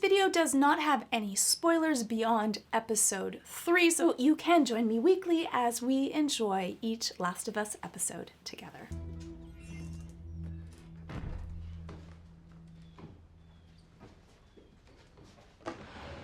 video does not have any spoilers beyond episode 3, so you can join me weekly as we enjoy each Last of Us episode together.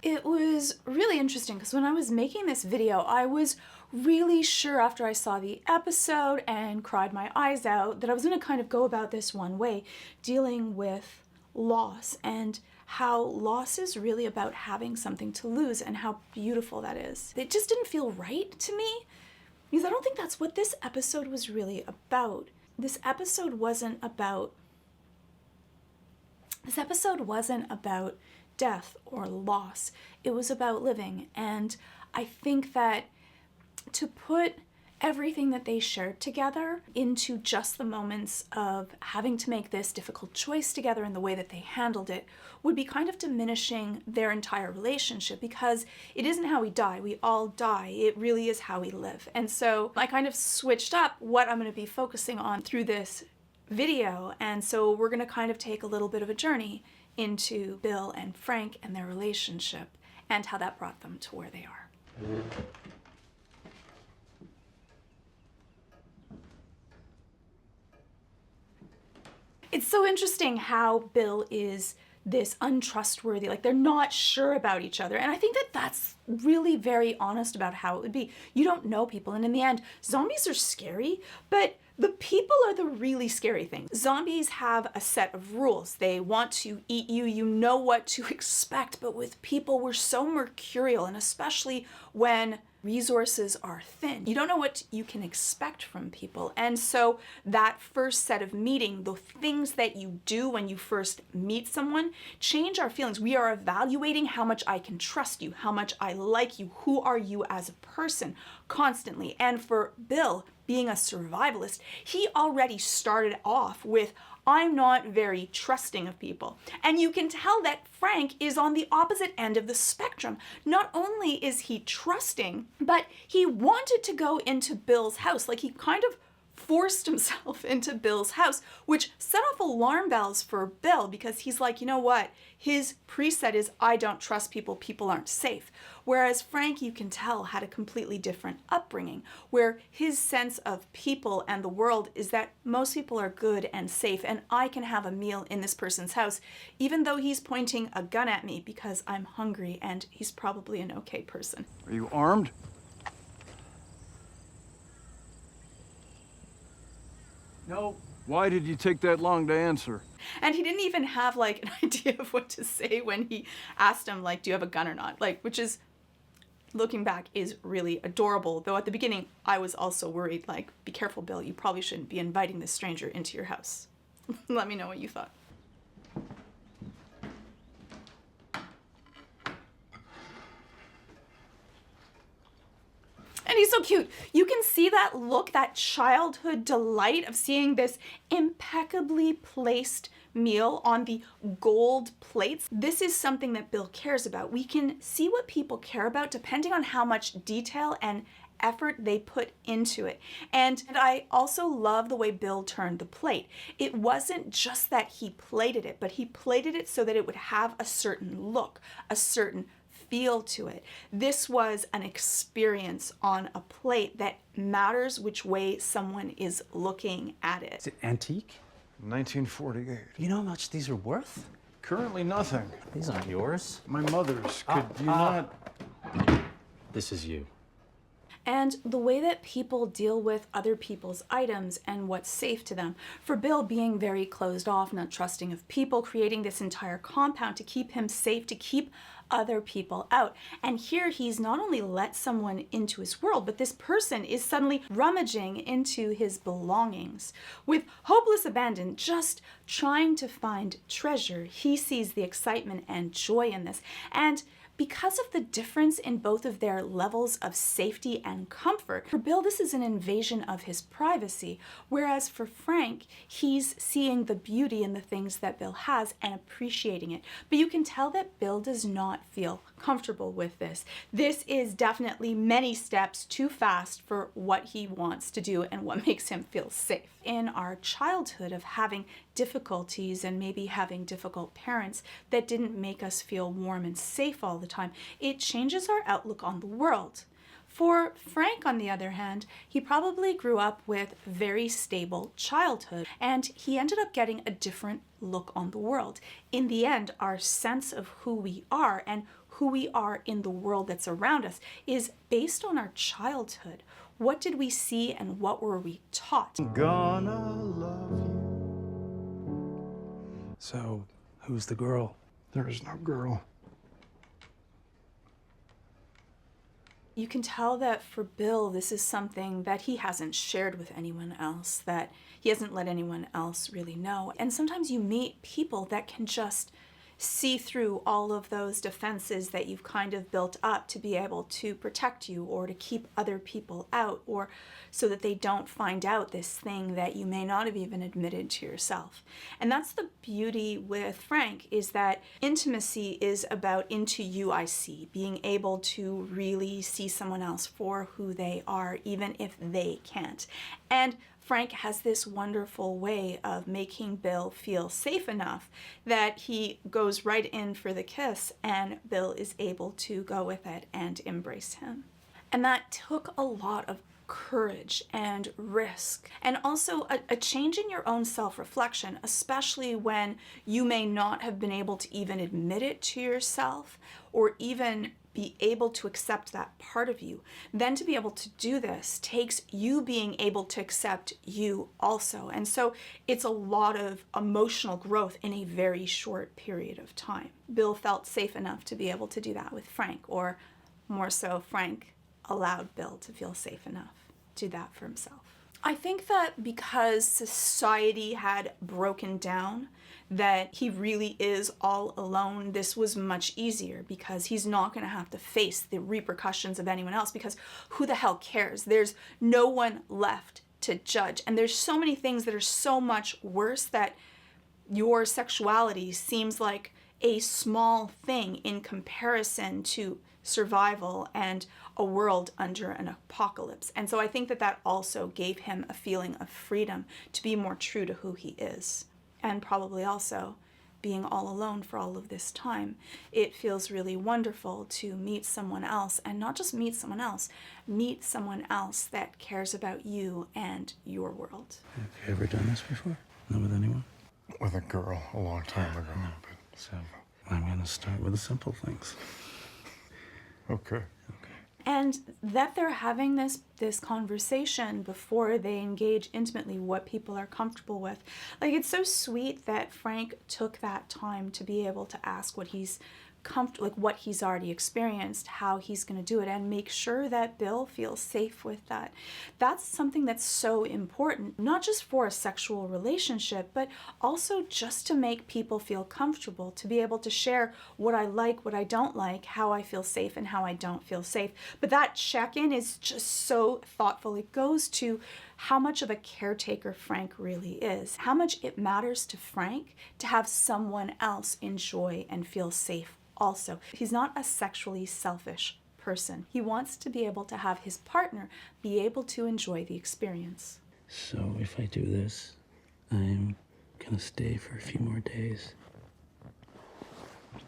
It was really interesting because when I was making this video, I was really sure after I saw the episode and cried my eyes out that I was going to kind of go about this one way, dealing with loss and how loss is really about having something to lose and how beautiful that is. It just didn't feel right to me because I don't think that's what this episode was really about. This episode wasn't about death or loss. It was about living. And I think that to put everything that they shared together into just the moments of having to make this difficult choice together and the way that they handled it would be kind of diminishing their entire relationship, because it isn't how we die. We all die. It really is how we live. And so I kind of switched up what I'm going to be focusing on through this video. And so we're going to kind of take a little bit of a journey into Bill and Frank and their relationship and how that brought them to where they are. It's so interesting how Bill is this untrustworthy, like they're not sure about each other. And I think that that's really very honest about how it would be. You don't know people, and in the end, zombies are scary, but the people are the really scary thing. Zombies have a set of rules. They want to eat you. You know what to expect. But with people, we're so mercurial, and especially when resources are thin, you don't know what you can expect from people. And so that first set of meeting, the things that you do when you first meet someone, change our feelings. We are evaluating how much I can trust you, how much I like you, who are you as a person, constantly. And for Bill, being a survivalist, he already started off with, I'm not very trusting of people. And you can tell that Frank is on the opposite end of the spectrum. Not only is he trusting, but he wanted to go into Bill's house. Like, he kind of forced himself into Bill's house, which set off alarm bells for Bill, because he's like, you know what? His preset is, I don't trust people, people aren't safe. Whereas Frank, you can tell, had a completely different upbringing, where his sense of people and the world is that most people are good and safe, and I can have a meal in this person's house, even though he's pointing a gun at me because I'm hungry and he's probably an okay person. Are you armed? No. Why did you take that long to answer? And he didn't even have like an idea of what to say when he asked him, like, do you have a gun or not? Like, which is, looking back, is really adorable. Though at the beginning, I was also worried, like, be careful, Bill, you probably shouldn't be inviting this stranger into your house. Let me know what you thought. And he's so cute. You can see that look, that childhood delight of seeing this impeccably placed meal on the gold plates. This is something that Bill cares about. We can see what people care about depending on how much detail and effort they put into it. And I also love the way Bill turned the plate. It wasn't just that he plated it, but he plated it so that it would have a certain look, a certain feel to it. This was an experience on a plate that matters which way someone is looking at it. Is it antique? 1948. You know how much these are worth? Currently nothing. These aren't yours. My mother's. Could you not? This is you. And the way that people deal with other people's items and what's safe to them. For Bill, being very closed off, not trusting of people, creating this entire compound to keep him safe, to keep other people out. And here he's not only let someone into his world, but this person is suddenly rummaging into his belongings. With hopeless abandon, just trying to find treasure, he sees the excitement and joy in this. And because of the difference in both of their levels of safety and comfort, for Bill, this is an invasion of his privacy, whereas for Frank, he's seeing the beauty in the things that Bill has and appreciating it. But you can tell that Bill does not feel comfortable with this. This is definitely many steps too fast for what he wants to do and what makes him feel safe. In our childhood of having difficulties and maybe having difficult parents that didn't make us feel warm and safe all the time, it changes our outlook on the world. For Frank, on the other hand, he probably grew up with very stable childhood, and he ended up getting a different look on the world. In the end, our sense of who we are and who we are in the world that's around us is based on our childhood. What did we see and what were we taught? Gonna love you. So, who's the girl? There is no girl. You can tell that for Bill, this is something that he hasn't shared with anyone else, that he hasn't let anyone else really know. And sometimes you meet people that can just see through all of those defenses that you've kind of built up to be able to protect you or to keep other people out, or so that they don't find out this thing that you may not have even admitted to yourself. And that's the beauty with Frank, is that intimacy is about into you I see, being able to really see someone else for who they are, even if they can't. And Frank has this wonderful way of making Bill feel safe enough that he goes right in for the kiss and Bill is able to go with it and embrace him. And that took a lot of courage and risk, and also a change in your own self-reflection, especially when you may not have been able to even admit it to yourself or even be able to accept that part of you. Then to be able to do this takes you being able to accept you also. And so it's a lot of emotional growth in a very short period of time. Bill felt safe enough to be able to do that with Frank, or more so, Frank allowed Bill to feel safe enough to do that for himself. I think that because society had broken down, that he really is all alone, this was much easier because he's not going to have to face the repercussions of anyone else, because who the hell cares? There's no one left to judge. And there's so many things that are so much worse that your sexuality seems like a small thing in comparison to survival and a world under an apocalypse. And so I think that that also gave him a feeling of freedom to be more true to who he is. And probably also being all alone for all of this time, it feels really wonderful to meet someone else, and not just meet someone else that cares about you and your world. Have you ever done this before? Not with anyone? With a girl a long time ago. But... So, I'm gonna start with the simple things. Okay. And that they're having this conversation before they engage intimately, what people are comfortable with. Like, it's so sweet that Frank took that time to be able to ask what he's comfortable, like what he's already experienced, how he's going to do it, and make sure that Bill feels safe with that. That's something that's so important, not just for a sexual relationship, but also just to make people feel comfortable, to be able to share what I like, what I don't like, how I feel safe and how I don't feel safe. But that check-in is just so thoughtful. It goes to how much of a caretaker Frank really is, how much it matters to Frank to have someone else enjoy and feel safe also. He's not a sexually selfish person. He wants to be able to have his partner be able to enjoy the experience. So if I do this, I'm gonna stay for a few more days.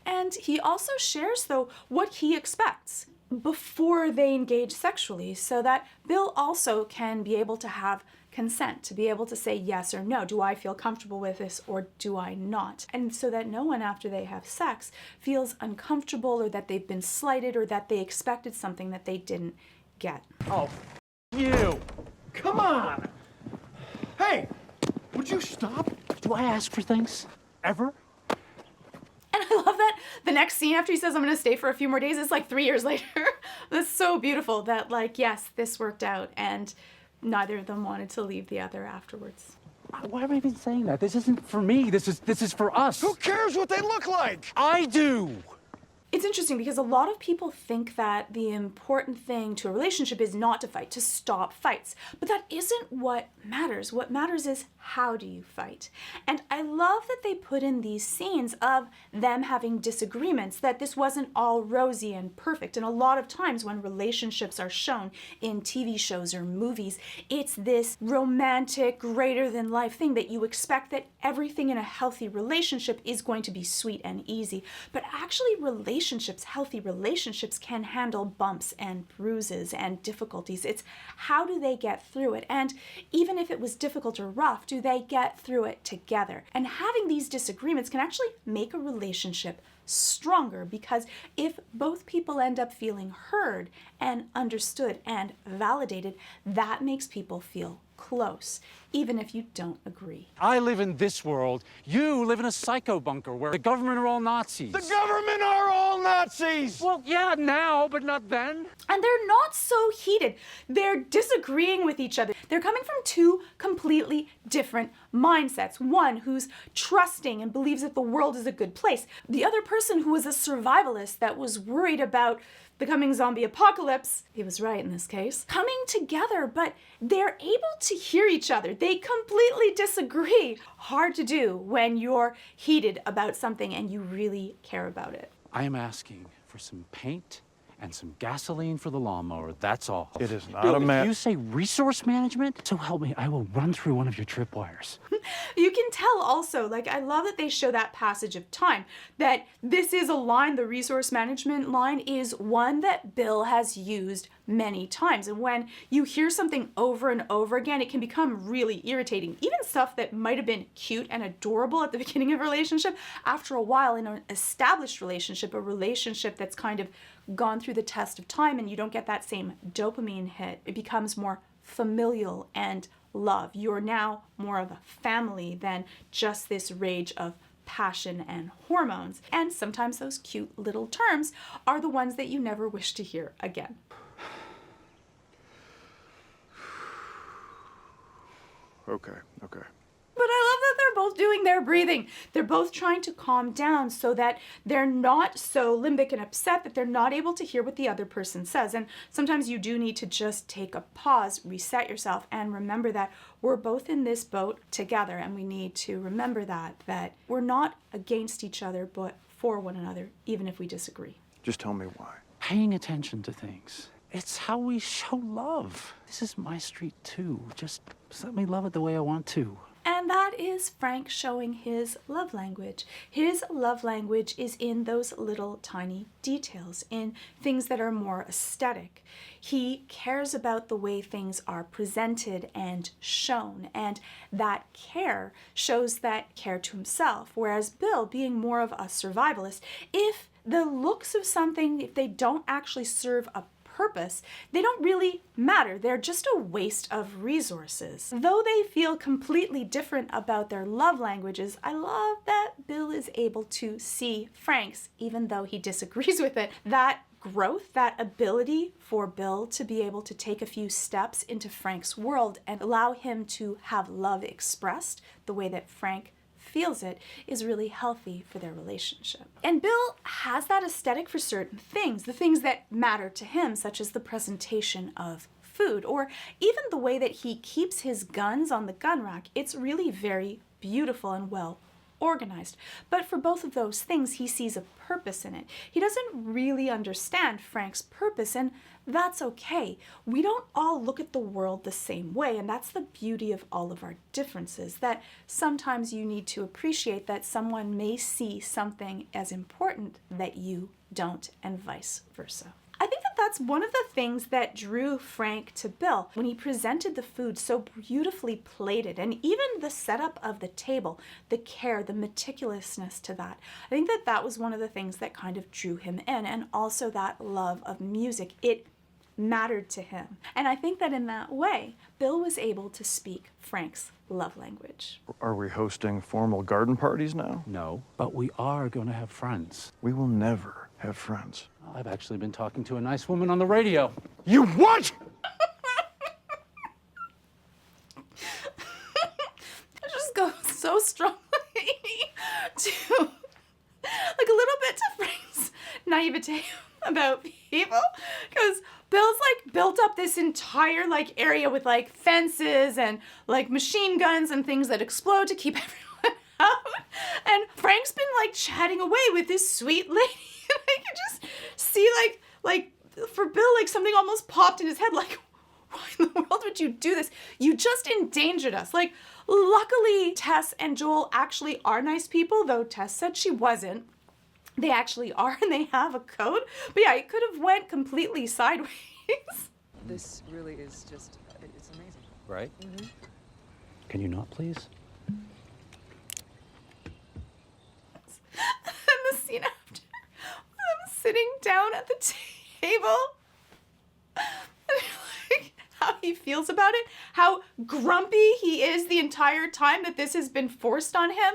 And he also shares, though, what he expects before they engage sexually, so that Bill also can be able to have consent, to be able to say yes or no. Do I feel comfortable with this or do I not? And so that no one after they have sex feels uncomfortable or that they've been slighted or that they expected something that they didn't get. Oh, you! Come on! Hey, would you stop? Do I ask for things? Ever? And I love that the next scene after he says, I'm going to stay for a few more days, it's like 3 years later. That's so beautiful that, like, yes, this worked out, and neither of them wanted to leave the other afterwards. Why am I even saying that? This isn't for me. This is for us. Who cares what they look like? I do! It's interesting because a lot of people think that the important thing to a relationship is not to fight, to stop fights. But that isn't what matters. What matters is how do you fight? And I love that they put in these scenes of them having disagreements, that this wasn't all rosy and perfect. And a lot of times when relationships are shown in TV shows or movies, it's this romantic, greater than life thing that you expect that everything in a healthy relationship is going to be sweet and easy. But actually healthy relationships can handle bumps and bruises and difficulties. It's how do they get through it? And even if it was difficult or rough, do they get through it together? And having these disagreements can actually make a relationship stronger, because if both people end up feeling heard and understood and validated, that makes people feel close, even if you don't agree. I live in this world. You live in a psycho bunker where the government are all Nazis. The government are all Nazis! Well, yeah, now, but not then. And they're not so heated. They're disagreeing with each other. They're coming from two completely different mindsets. One who's trusting and believes that the world is a good place. The other person who was a survivalist that was worried about the coming zombie apocalypse. He was right in this case. Coming together, but they're able to hear each other. They completely disagree. Hard to do when you're heated about something and you really care about it. I am asking for some paint and some gasoline for the lawnmower, that's all. It is not Bill, a if you say resource management, so help me, I will run through one of your tripwires. You can tell also, like, I love that they show that passage of time, that this is a line, the resource management line is one that Bill has used many times. And when you hear something over and over again, it can become really irritating. Even stuff that might have been cute and adorable at the beginning of a relationship, after a while in an established relationship, a relationship that's kind of gone through the test of time and you don't get that same dopamine hit, it becomes more familial and love. You're now more of a family than just this rage of passion and hormones. And sometimes those cute little terms are the ones that you never wish to hear again. Okay. But I love that they're both doing their breathing. They're both trying to calm down so that they're not so limbic and upset that they're not able to hear what the other person says. And sometimes you do need to just take a pause, reset yourself, and remember that we're both in this boat together, and we need to remember that we're not against each other, but for one another, even if we disagree. Just tell me why. Paying attention to things. It's how we show love. This is my street too. Just let me love it the way I want to. And that is Frank showing his love language. His love language is in those little tiny details, in things that are more aesthetic. He cares about the way things are presented and shown, and that care shows that care to himself. Whereas Bill, being more of a survivalist, if the looks of something, if they don't actually serve a purpose, they don't really matter. They're just a waste of resources. Though they feel completely different about their love languages, I love that Bill is able to see Frank's, even though he disagrees with it. That growth, that ability for Bill to be able to take a few steps into Frank's world and allow him to have love expressed the way that Frank feels it, is really healthy for their relationship. And Bill has that aesthetic for certain things, the things that matter to him, such as the presentation of food, or even the way that he keeps his guns on the gun rack. It's really very beautiful and well organized. But for both of those things, he sees a purpose in it. He doesn't really understand Frank's purpose, and that's okay. We don't all look at the world the same way, and that's the beauty of all of our differences, that sometimes you need to appreciate that someone may see something as important that you don't, and vice versa. I think that that's one of the things that drew Frank to Bill when he presented the food so beautifully plated, and even the setup of the table, the care, the meticulousness to that. I think that that was one of the things that kind of drew him in, and also that love of music. It mattered to him. And I think that in that way, Bill was able to speak Frank's love language. Are we hosting formal garden parties now? No, but we are going to have friends. We will never have friends. I've actually been talking to a nice woman on the radio. You what? It just goes so strongly to, like, a little bit to Frank's naivete about people, because Bill's like built up this entire like area with like fences and like machine guns and things that explode to keep everyone out. And Frank's been like chatting away with this sweet lady. And I can just see like for Bill, like something almost popped in his head, like, why in the world would you do this? You just endangered us. Like, luckily, Tess and Joel actually are nice people, though Tess said she wasn't. They actually are, and they have a code. But yeah, it could have went completely sideways. This really is just, it's amazing. Right? Can you not, please? And the scene after, them sitting down at the table, and like how he feels about it, how grumpy he is the entire time that this has been forced on him.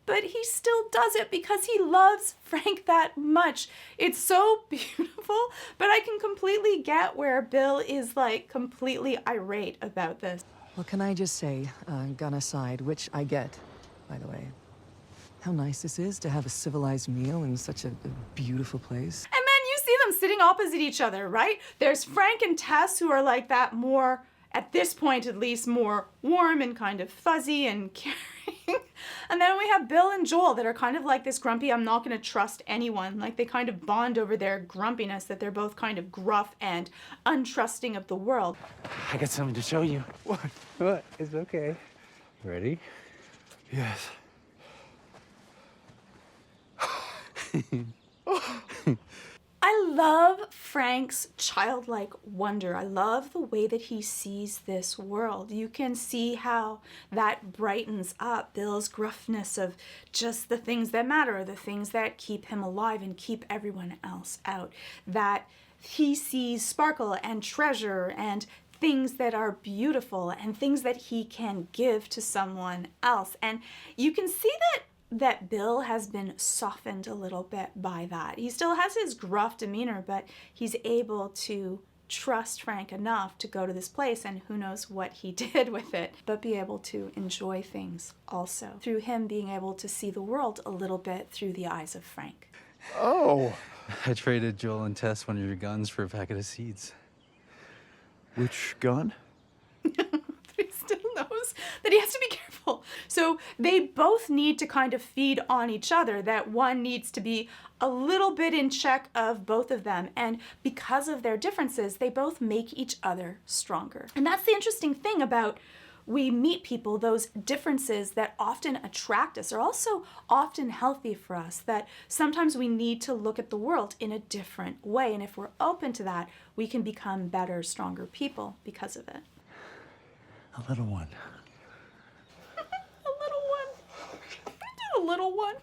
But he still does it because he loves Frank that much. It's so beautiful, but I can completely get where Bill is like completely irate about this. Well, can I just say, gun aside, which I get, by the way, how nice this is to have a civilized meal in such a beautiful place. And then you see them sitting opposite each other, right? There's Frank and Tess who are like that more, at this point at least, more warm and kind of fuzzy and caring. And then we have Bill and Joel that are kind of like this grumpy, I'm not going to trust anyone. Like they kind of bond over their grumpiness, that they're both kind of gruff and untrusting of the world. I got something to show you. What? What? It's okay. Ready? Yes. I love Frank's childlike wonder. I love the way that he sees this world. You can see how that brightens up Bill's gruffness of just the things that matter, the things that keep him alive and keep everyone else out. That he sees sparkle and treasure and things that are beautiful and things that he can give to someone else. And you can see that Bill has been softened a little bit by that. He still has his gruff demeanor, but he's able to trust Frank enough to go to this place, and who knows what he did with it, but be able to enjoy things also through him being able to see the world a little bit through the eyes of Frank. Oh. I traded Joel and Tess one of your guns for a packet of seeds. Which gun? He still knows that he has to be careful. So they both need to kind of feed on each other, that one needs to be a little bit in check of both of them. And because of their differences, they both make each other stronger. And that's the interesting thing about we meet people, those differences that often attract us are also often healthy for us, that sometimes we need to look at the world in a different way. And if we're open to that, we can become better, stronger people because of it. A little one. A little one. A little one.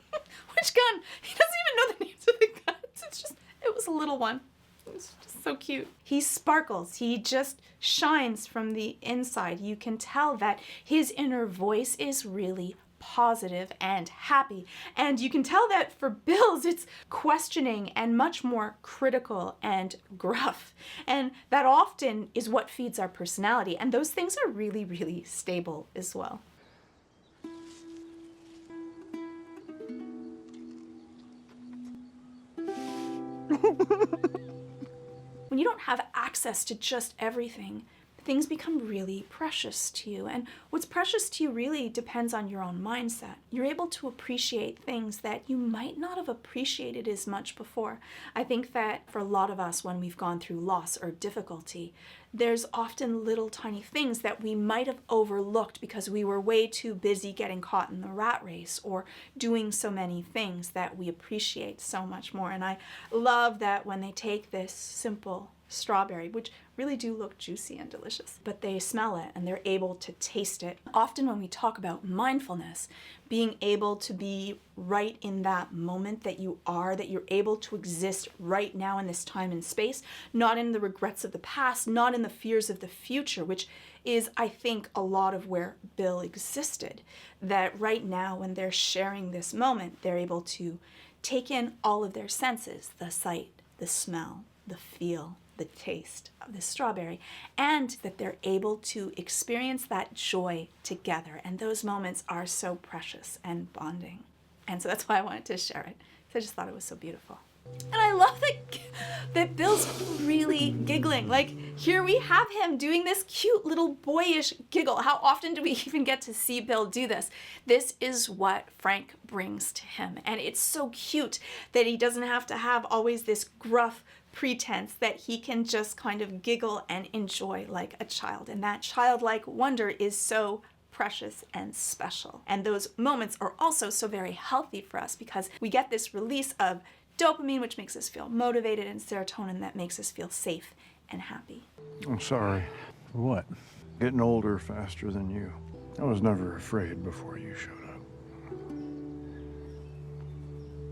Which gun? He doesn't even know the names of the guns. It's just, it was a little one. It was just so cute. He sparkles. He just shines from the inside. You can tell that his inner voice is really positive and happy. And you can tell that for Bill's, it's questioning and much more critical and gruff. And that often is what feeds our personality. And those things are really, really stable as well. When you don't have access to just everything, things become really precious to you. And what's precious to you really depends on your own mindset. You're able to appreciate things that you might not have appreciated as much before. I think that for a lot of us, when we've gone through loss or difficulty, there's often little tiny things that we might have overlooked because we were way too busy getting caught in the rat race or doing so many things that we appreciate so much more. And I love that when they take this simple strawberry, which really do look juicy and delicious, but they smell it and they're able to taste it. Often when we talk about mindfulness, being able to be right in that moment that you are, that you're able to exist right now in this time and space, not in the regrets of the past, not in the fears of the future, which is, I think, a lot of where Bill existed. That right now when they're sharing this moment, they're able to take in all of their senses, the sight, the smell, the feel, the taste of the strawberry, and that they're able to experience that joy together. And those moments are so precious and bonding. And so that's why I wanted to share it. So I just thought it was so beautiful. And I love that Bill's really giggling. Like, here we have him doing this cute little boyish giggle. How often do we even get to see Bill do this? This is what Frank brings to him. And it's so cute that he doesn't have to have always this gruff pretense, that he can just kind of giggle and enjoy like a child. And that childlike wonder is so precious and special. And those moments are also so very healthy for us because we get this release of dopamine, which makes us feel motivated, and serotonin that makes us feel safe and happy. I'm sorry. For what? Getting older faster than you. I was never afraid before you showed up.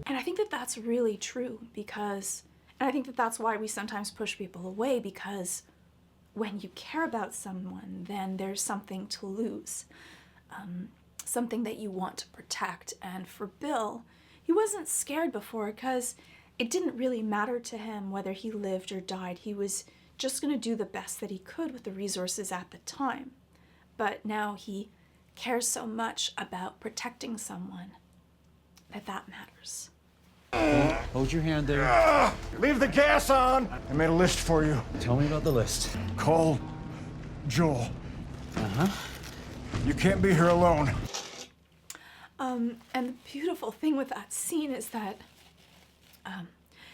And I think that that's really true because, and I think that that's why we sometimes push people away, because when you care about someone, then there's something to lose, something that you want to protect. And for Bill, he wasn't scared before because it didn't really matter to him whether he lived or died. He was just going to do the best that he could with the resources at the time. But now he cares so much about protecting someone that matters. Hold your hand there. Leave the gas on! I made a list for you. Tell me about the list. Call Joel. Uh-huh. You can't be here alone. And the beautiful thing with that scene is that,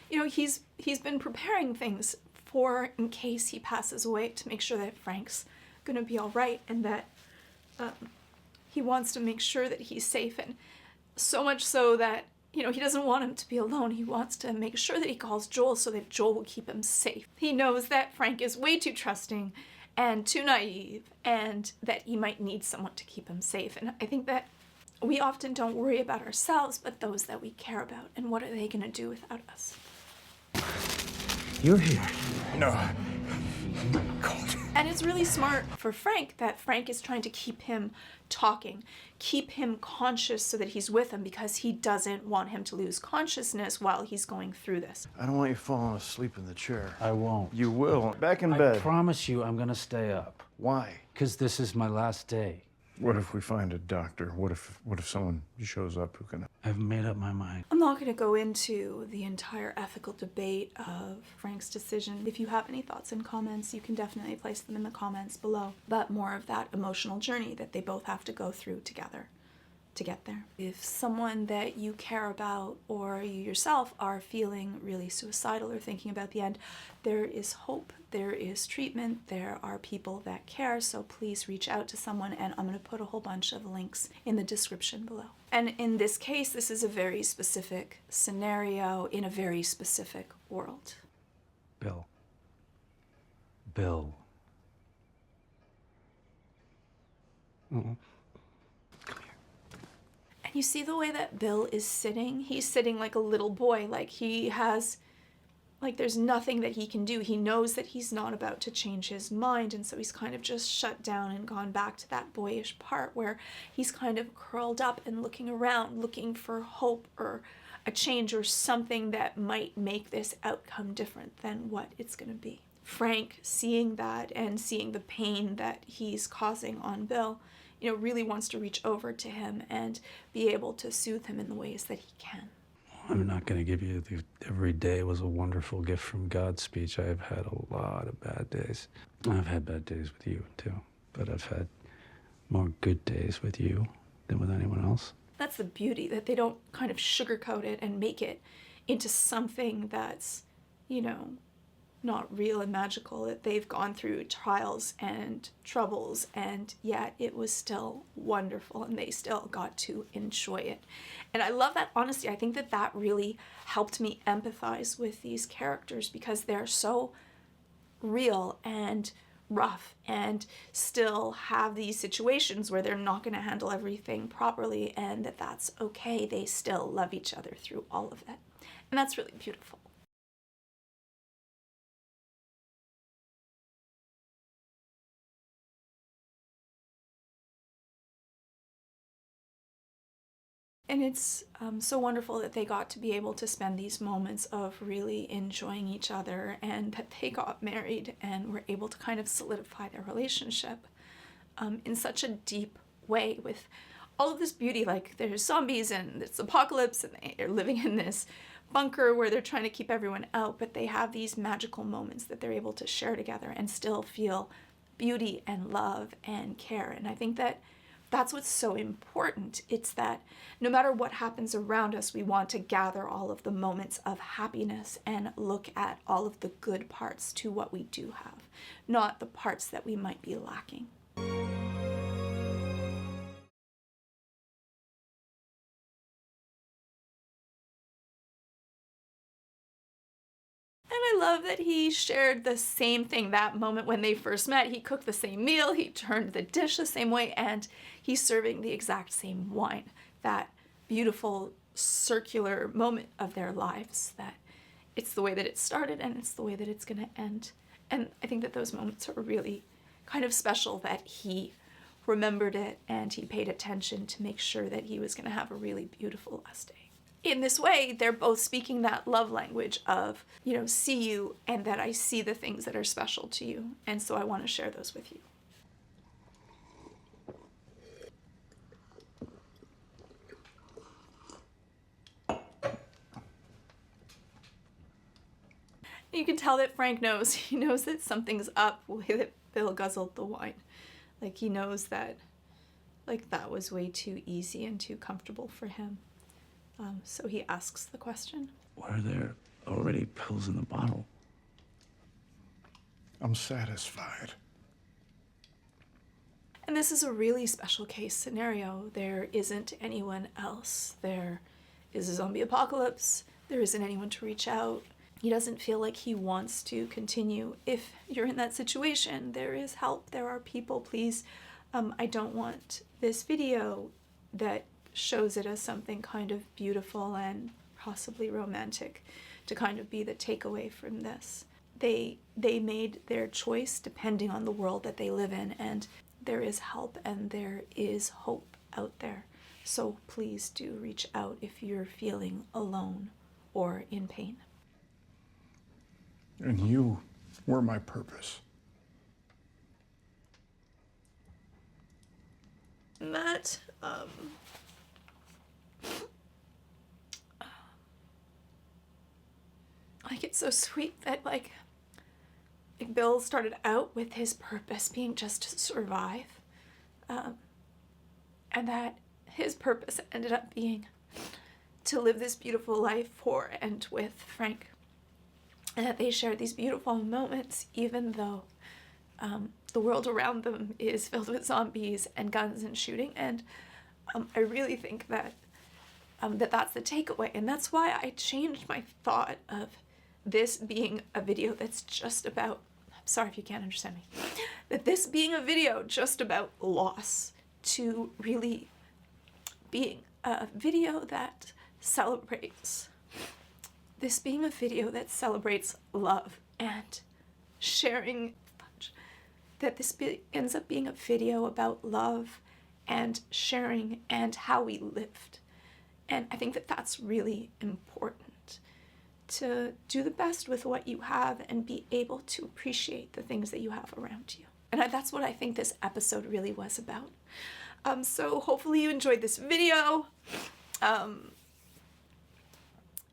he's been preparing things for in case he passes away, to make sure that Frank's gonna be all right, and that he wants to make sure that he's safe, and so much so that, he doesn't want him to be alone. He wants to make sure that he calls Joel so that Joel will keep him safe. He knows that Frank is way too trusting and too naive, and that he might need someone to keep him safe. And I think that we often don't worry about ourselves, but those that we care about, and what are they going to do without us? You're here. No. God. And it's really smart for Frank that Frank is trying to keep him talking, keep him conscious so that he's with him, because he doesn't want him to lose consciousness while he's going through this. I don't want you falling asleep in the chair. I won't. You will. Back in I bed. promise you I'm gonna stay up. Why? Because this is my last day. What if we find a doctor? What if someone shows up who can... I've made up my mind. I'm not going to go into the entire ethical debate of Frank's decision. If you have any thoughts and comments, you can definitely place them in the comments below. But more of that emotional journey that they both have to go through together to get there. If someone that you care about, or you yourself, are feeling really suicidal or thinking about the end, there is hope, there is treatment, there are people that care, so please reach out to someone, and I'm going to put a whole bunch of links in the description below. And in this case, this is a very specific scenario in a very specific world. Bill. Bill. Mm-hmm. And you see the way that Bill is sitting? He's sitting like a little boy, like he has, like there's nothing that he can do. He knows that he's not about to change his mind, and so he's kind of just shut down and gone back to that boyish part where he's kind of curled up and looking around, looking for hope or a change or something that might make this outcome different than what it's going to be. Frank, seeing that and seeing the pain that he's causing on Bill, really wants to reach over to him and be able to soothe him in the ways that he can. I'm not going to give you the every day was a wonderful gift from God speech. I've had a lot of bad days. I've had bad days with you, too. But I've had more good days with you than with anyone else. That's the beauty, that they don't kind of sugarcoat it and make it into something that's, not real and magical, that they've gone through trials and troubles, and yet it was still wonderful and they still got to enjoy it. And I love that honesty. I think that really helped me empathize with these characters, because they're so real and rough and still have these situations where they're not going to handle everything properly, and that's okay. They still love each other through all of that. And that's really beautiful. And it's so wonderful that they got to be able to spend these moments of really enjoying each other, and that they got married and were able to kind of solidify their relationship in such a deep way, with all of this beauty. Like, there's zombies and it's apocalypse and they're living in this bunker where they're trying to keep everyone out, but they have these magical moments that they're able to share together and still feel beauty and love and care. And I think that that's what's so important. It's that no matter what happens around us, we want to gather all of the moments of happiness and look at all of the good parts to what we do have, not the parts that we might be lacking. And I love that he shared the same thing that moment when they first met. He cooked the same meal, he turned the dish the same way, and he's serving the exact same wine. That beautiful circular moment of their lives, that it's the way that it started and it's the way that it's going to end. And I think that those moments are really kind of special, that he remembered it and he paid attention to make sure that he was going to have a really beautiful last day. In this way, they're both speaking that love language of, see you, and that I see the things that are special to you. And so I want to share those with you. You can tell that Frank knows. He knows that something's up the way that Bill guzzled the wine. Like, he knows that, that was way too easy and too comfortable for him. So he asks the question. Why are there already pills in the bottle? I'm satisfied. And this is a really special case scenario. There isn't anyone else. There is a zombie apocalypse. There isn't anyone to reach out. He doesn't feel like he wants to continue. If you're in that situation, there is help. There are people. Please, I don't want this video that shows it as something kind of beautiful and possibly romantic to kind of be the takeaway from this. They made their choice depending on the world that they live in, and there is help and there is hope out there. So please do reach out if you're feeling alone or in pain. And you were my purpose. Matt, it's so sweet that Bill started out with his purpose being just to survive, and that his purpose ended up being to live this beautiful life for and with Frank, and that they shared these beautiful moments even though the world around them is filled with zombies and guns and shooting. And I really think that that's the takeaway, and that's why I changed my thought of this being a video that's just about, I'm sorry if you can't understand me, that this being a video just about loss to really being a video that celebrates, this being a video that celebrates love and sharing, that this ends up being a video about love and sharing and how we lived. And I think that that's really important, to do the best with what you have and be able to appreciate the things that you have around you. And that's what I think this episode really was about. So hopefully you enjoyed this video.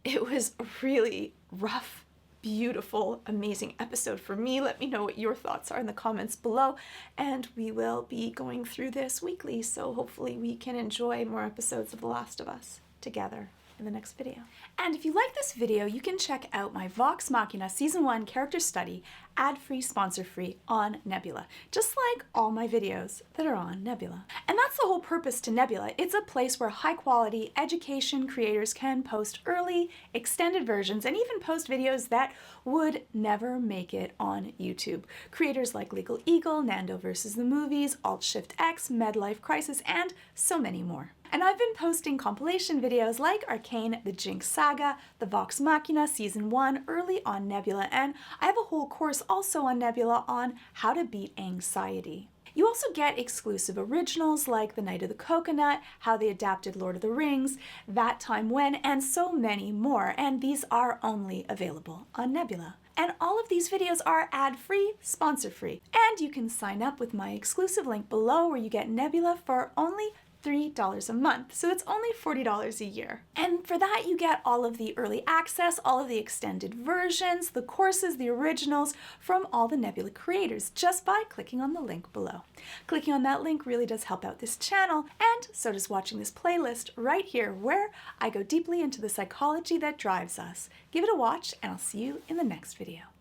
It was a really rough, beautiful, amazing episode for me. Let me know what your thoughts are in the comments below, and we will be going through this weekly, so hopefully we can enjoy more episodes of The Last of Us together in the next video. And if you like this video, you can check out my Vox Machina Season 1 character study, ad-free, sponsor-free, on Nebula, just like all my videos that are on Nebula. And that's the whole purpose to Nebula. It's a place where high-quality education creators can post early, extended versions, and even post videos that would never make it on YouTube. Creators like Legal Eagle, Nando vs. the Movies, Alt-Shift X, Medlife Crisis, and so many more. And I've been posting compilation videos like Arcane, The Jinx Saga, The Vox Machina Season 1 early on Nebula, and I have a whole course also on Nebula on how to beat anxiety. You also get exclusive originals like The Night of the Coconut, How They Adapted Lord of the Rings, That Time When, and so many more, and these are only available on Nebula. And all of these videos are ad-free, sponsor-free, and you can sign up with my exclusive link below where you get Nebula for only $3 a month, so it's only $40 a year. And for that, you get all of the early access, all of the extended versions, the courses, the originals from all the Nebula creators, just by clicking on the link below. Clicking on that link really does help out this channel, and so does watching this playlist right here, where I go deeply into the psychology that drives us. Give it a watch, and I'll see you in the next video.